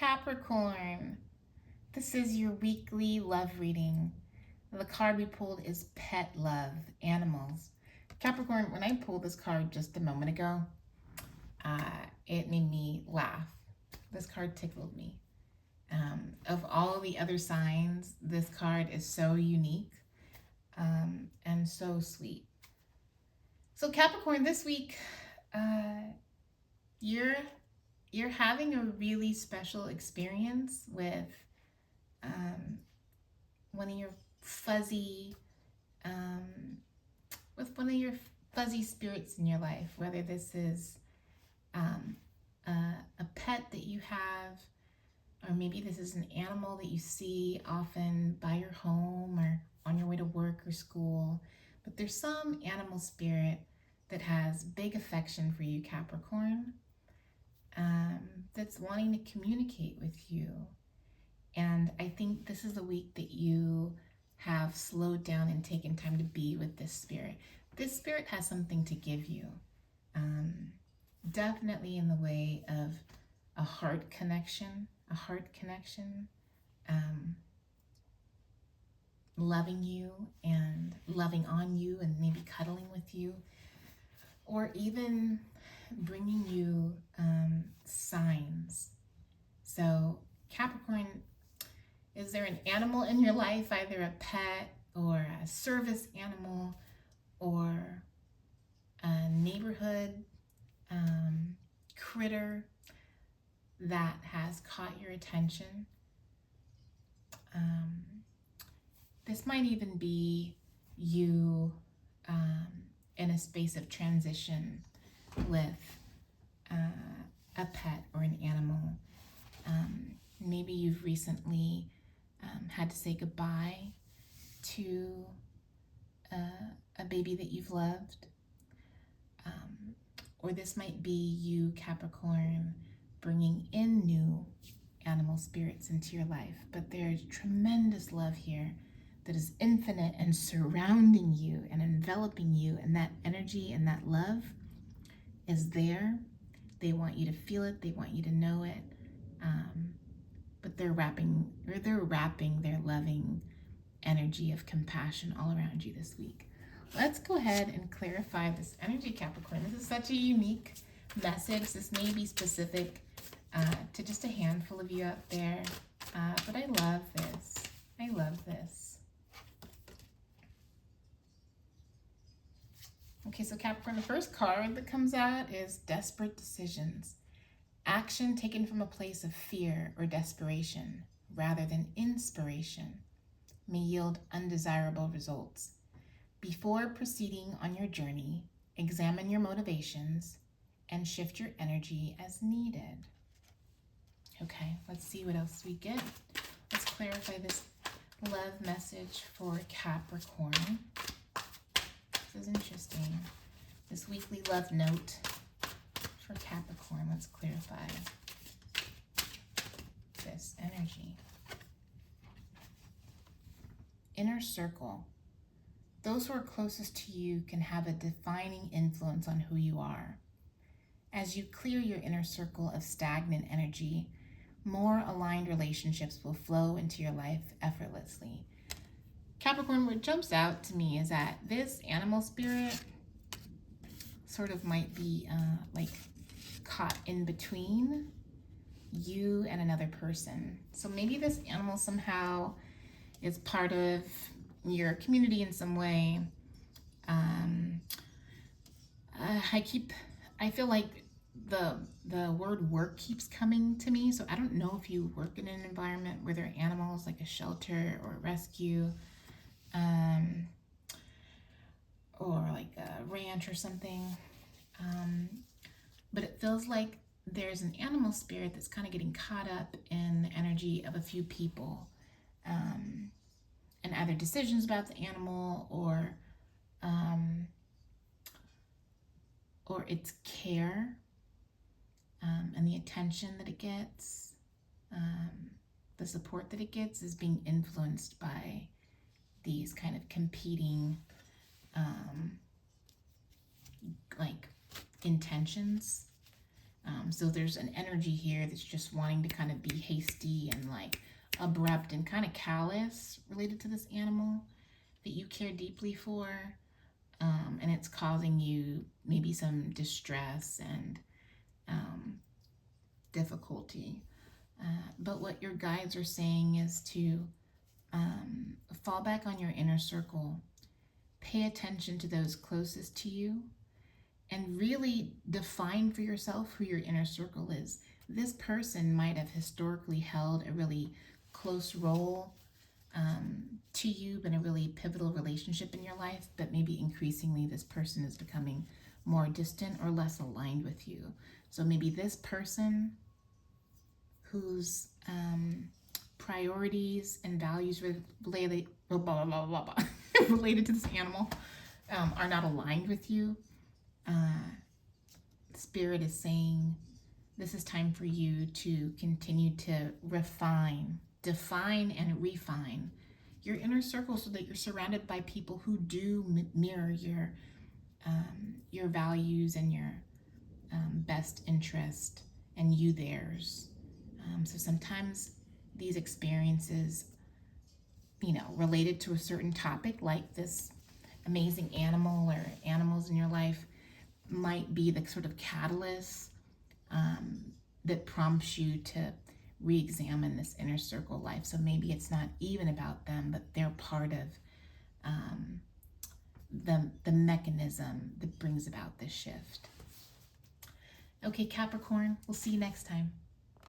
Capricorn, this is your weekly love reading. The card we pulled is Pet Love, Animals. Capricorn, when I pulled this card just a moment ago, it made me laugh. This card tickled me. Of all the other signs, this card is so unique and so sweet. So Capricorn, this week, you're having a really special experience with one of your fuzzy spirits in your life, whether this is a pet that you have, or maybe this is an animal that you see often by your home or on your way to work or school. But there's some animal spirit that has big affection for you, Capricorn, that's wanting to communicate with you. And I think this is a week that you have slowed down and taken time to be with this spirit. This spirit has something to give you, definitely in the way of a heart connection, loving you and loving on you and maybe cuddling with you, or even bringing you signs. So Capricorn, is there an animal in your life, either a pet or a service animal or a neighborhood critter that has caught your attention? This might even be you in a space of transition with a pet or an animal. Maybe you've recently had to say goodbye to a baby that you've loved. Or this might be you, Capricorn, bringing in new animal spirits into your life. But there's tremendous love here that is infinite and surrounding you and enveloping you, and that energy and that love is there. They want you to feel it, they want you to know it, but they're wrapping their loving energy of compassion all around you this week. Let's go ahead and clarify this energy, Capricorn. This is such a unique message. This may be specific to just a handful of you out there, but I love this. I love this. Okay, so Capricorn, the first card that comes out is Desperate Decisions. Action taken from a place of fear or desperation rather than inspiration may yield undesirable results. Before proceeding on your journey, examine your motivations and shift your energy as needed. Okay, let's see what else we get. Let's clarify this love message for Capricorn. This is interesting. This weekly love note for Capricorn. Let's clarify this energy. Inner circle. Those who are closest to you can have a defining influence on who you are. As you clear your inner circle of stagnant energy, more aligned relationships will flow into your life effortlessly. Capricorn, what jumps out to me is that this animal spirit sort of might be like caught in between you and another person. So maybe this animal somehow is part of your community in some way. I feel like the word work keeps coming to me. So I don't know if you work in an environment where there are animals, like a shelter or a rescue, or like a ranch or something. But it feels like there's an animal spirit that's kind of getting caught up in the energy of a few people, and either decisions about the animal or its care, and the attention that it gets, the support that it gets is being influenced by these kind of competing like intentions. So there's an energy here that's just wanting to kind of be hasty and like abrupt and kind of callous related to this animal that you care deeply for. And it's causing you maybe some distress and um, difficulty. But what your guides are saying is to fall back on your inner circle, pay attention to those closest to you, and really define for yourself who your inner circle is. This person might have historically held a really close role to you, been a really pivotal relationship in your life, but maybe increasingly this person is becoming more distant or less aligned with you. So maybe this person whose priorities and values related, blah, blah, blah, blah, blah, related to this animal are not aligned with you. Spirit is saying this is time for you to continue to refine, define, and refine your inner circle so that you're surrounded by people who do mirror your values and your best interest, and you theirs. So sometimes these experiences, related to a certain topic like this amazing animal or animals in your life, might be the sort of catalyst that prompts you to re-examine this inner circle life. So maybe it's not even about them, but they're part of the mechanism that brings about this shift. Okay, Capricorn, we'll see you next time.